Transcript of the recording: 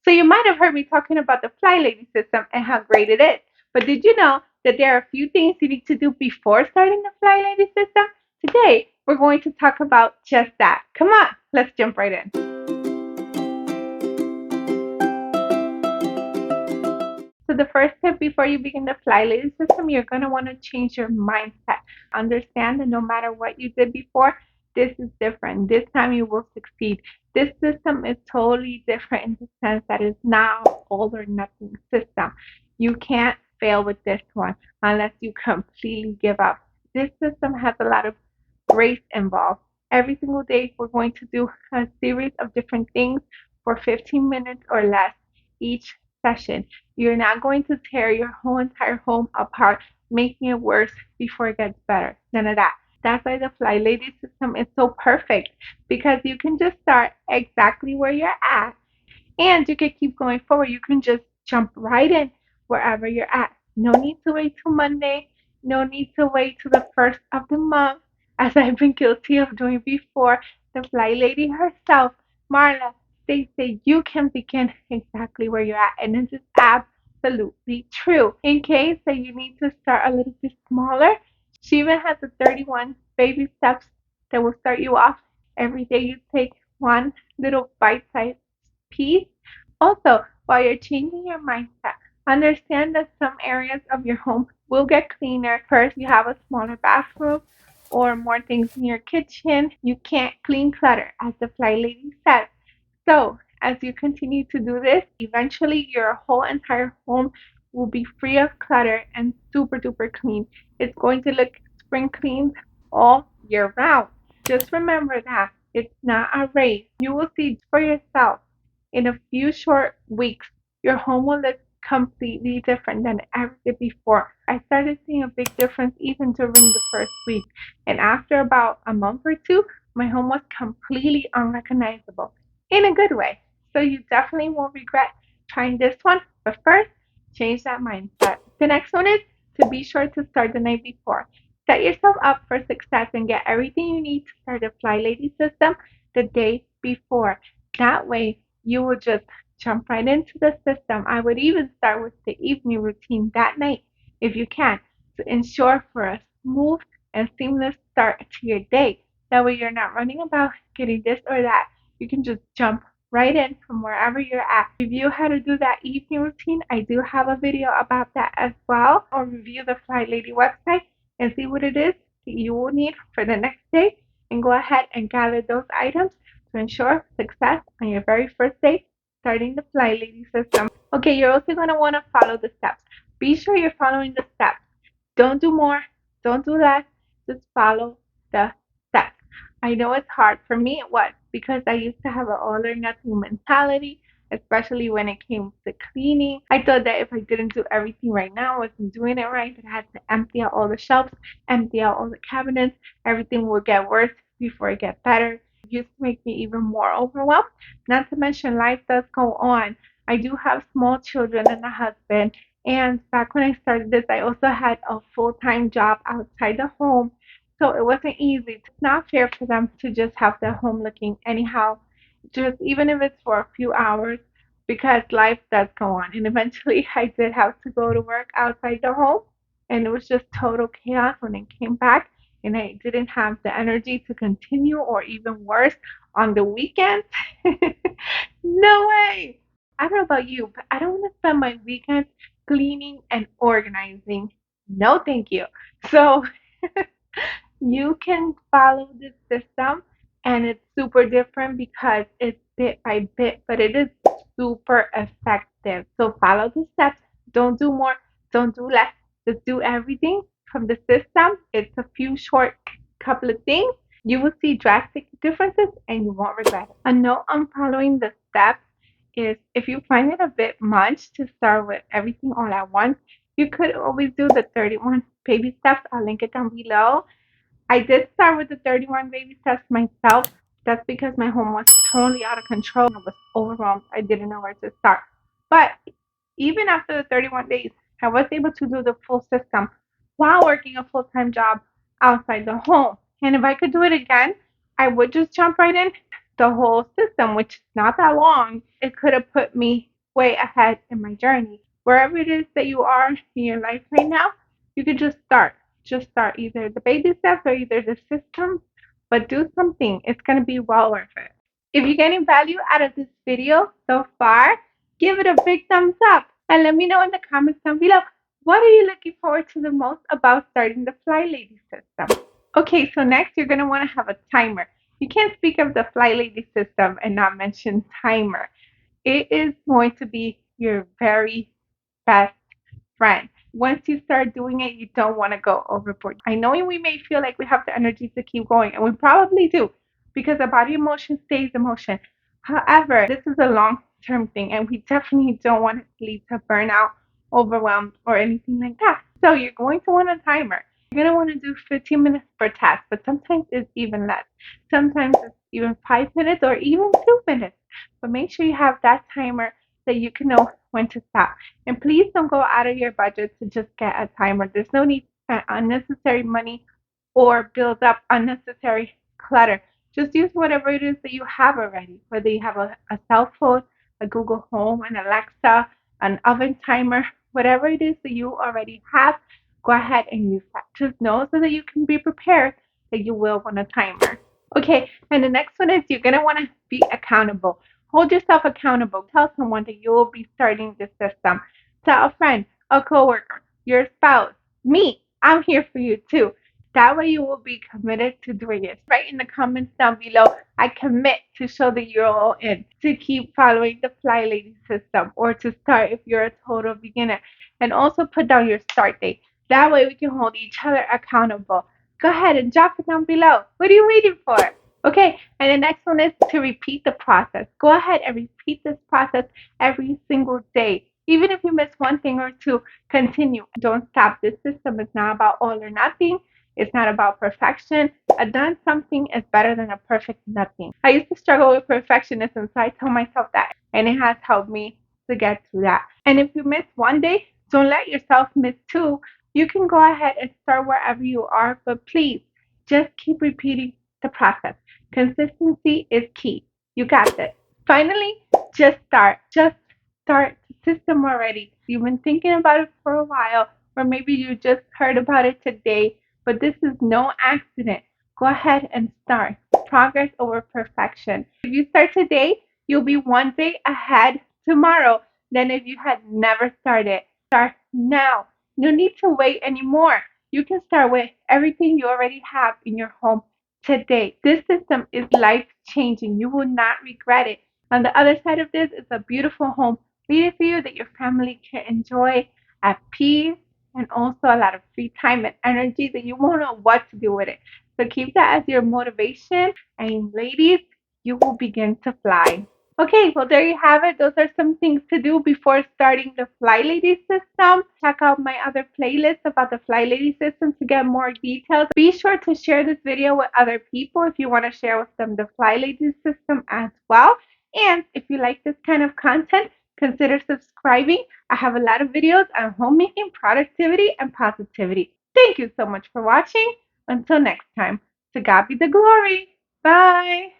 So you might have heard me talking about the Flylady system and how great it is. But did you know that there are a few things you need to do before starting the Flylady system? Today, we're going to talk about just that. Come on, let's jump right in. So the first step before you begin the Flylady system, you're going to want to change your mindset. Understand that no matter what you did before, this is different. This time you will succeed. This system is totally different in the sense that it's now all or nothing system. You can't fail with this one unless you completely give up. This system has a lot of grace involved. Every single day, we're going to do a series of different things for 15 minutes or less each session. You're not going to tear your whole entire home apart, making it worse before it gets better. None of that. That's why the Flylady system is so perfect because you can just start exactly where you're at and you can keep going forward. You can just jump right in wherever you're at. No need to wait till Monday. No need to wait till the first of the month, as I've been guilty of doing before. The Flylady herself, Marla, they say you can begin exactly where you're at. And this is absolutely true. In case that you need to start a little bit smaller, she even has the 31 baby steps that will start you off. Every day you take one little bite-sized piece. Also, while you're changing your mindset, understand that some areas of your home will get cleaner. First, you have a smaller bathroom or more things in your kitchen. You can't clean clutter, as the Fly Lady said. So, as you continue to do this, eventually your whole entire home will be free of clutter and super duper clean. It's going to look spring clean all year round. Just remember that it's not a race. You will see for yourself in a few short weeks, your home will look completely different than it ever did before. I started seeing a big difference even during the first week. And after about a month or two, my home was completely unrecognizable in a good way. So you definitely won't regret trying this one. But first, change that mindset. The next one is to be sure to start the night before. Set yourself up for success and get everything you need to start the Flylady system the day before. That way, you will just jump right into the system. I would even start with the evening routine that night if you can to ensure for a smooth and seamless start to your day. That way, you're not running about getting this or that. You can just jump right in from wherever you're at. Review how to do that evening routine. I do have a video about that as well. Or review the Flylady website and see what it is that you will need for the next day and go ahead and gather those items to ensure success on your very first day starting the Flylady system. Okay, you're also going to want to follow the steps. Be sure you're following the steps. Don't do more, don't do less, just follow the steps. I know it's hard. For me, it was because I used to have an all or nothing mentality, especially when it came to cleaning. I thought that if I didn't do everything right now, I wasn't doing it right, that I had to empty out all the shelves, empty out all the cabinets, everything would get worse before it get better. It used to make me even more overwhelmed. Not to mention, life does go on. I do have small children and a husband. And back when I started this, I also had a full-time job outside the home. So it wasn't easy. It's not fair for them to just have their home looking anyhow, just even if it's for a few hours, because life does go on. And eventually I did have to go to work outside the home, and it was just total chaos when I came back, and I didn't have the energy to continue, or even worse, on the weekends. No way! I don't know about you, but I don't want to spend my weekends cleaning and organizing. No, thank you. So you can follow this system, and it's super different because it's bit by bit, but it is super effective. So follow the steps. Don't do more, don't do less. Just do everything from the system. It's a few short couple of things. You will see drastic differences and you won't regret it. A note on following the steps is if you find it a bit much to start with everything all at once, you could always do the 31 baby steps. I'll link it down below. I did start with the 31 baby steps myself. That's because my home was totally out of control. I was overwhelmed. I didn't know where to start. But even after the 31 days, I was able to do the full system while working a full-time job outside the home. And if I could do it again, I would just jump right in the whole system, which is not that long. It could have put me way ahead in my journey. Wherever it is that you are in your life right now, you could just start. Just start either the baby steps or either the system, but do something. It's going to be well worth it. If you're getting value out of this video so far, give it a big thumbs up and let me know in the comments down below, what are you looking forward to the most about starting the Flylady system? Okay, so next you're going to want to have a timer. You can't speak of the Flylady system and not mention timer. It is going to be your very best friend. Once you start doing it, you don't want to go overboard. I know we may feel like we have the energy to keep going, and we probably do because the body emotion stays emotion. However, this is a long term thing, and we definitely don't want it to lead to burnout, overwhelmed, or anything like that. So you're going to want a timer. You're going to want to do 15 minutes per task, but sometimes it's even less. Sometimes it's even 5 minutes or even 2 minutes. But make sure you have that timer so you can know when to stop. And please don't go out of your budget to just get a timer. There's no need to spend unnecessary money or build up unnecessary clutter. Just use whatever it is that you have already, whether you have a cell phone, a Google Home, an Alexa, an oven timer, whatever it is that you already have, go ahead and use that. Just know so that you can be prepared that you will want a timer. Okay, and the next one is you're going to want to be accountable. Hold yourself accountable. Tell someone that you will be starting this system. Tell a friend, a coworker, your spouse, me. I'm here for you too. That way you will be committed to doing it. Write in the comments down below, I commit to show that you're all in, to keep following the Flylady system, or to start if you're a total beginner. And also put down your start date. That way we can hold each other accountable. Go ahead and drop it down below. What are you waiting for? Okay, and the next one is to repeat the process. Go ahead and repeat this process every single day. Even if you miss one thing or two, continue. Don't stop. This system is not about all or nothing. It's not about perfection. A done something is better than a perfect nothing. I used to struggle with perfectionism, so I tell myself that, and it has helped me to get through that. And if you miss one day, don't let yourself miss two. You can go ahead and start wherever you are, but please just keep repeating the process. Consistency is key. You got this. Finally, just start. Just start the system already. You've been thinking about it for a while, or maybe you just heard about it today, but this is no accident. Go ahead and start. Progress over perfection. If you start today, you'll be one day ahead tomorrow than if you had never started. Start now. No need to wait anymore. You can start with everything you already have in your home today. This system is life changing. You will not regret it. On the other side of this is a beautiful home waiting for you that your family can enjoy at peace and also a lot of free time and energy that you won't know what to do with it. So keep that as your motivation, and ladies, you will begin to fly. Okay, well, there you have it. Those are some things to do before starting the Flylady system. Check out my other playlist about the Flylady system to get more details. Be sure to share this video with other people if you want to share with them the Flylady system as well. And if you like this kind of content, consider subscribing. I have a lot of videos on homemaking, productivity, and positivity. Thank you so much for watching. Until next time, to God be the glory. Bye.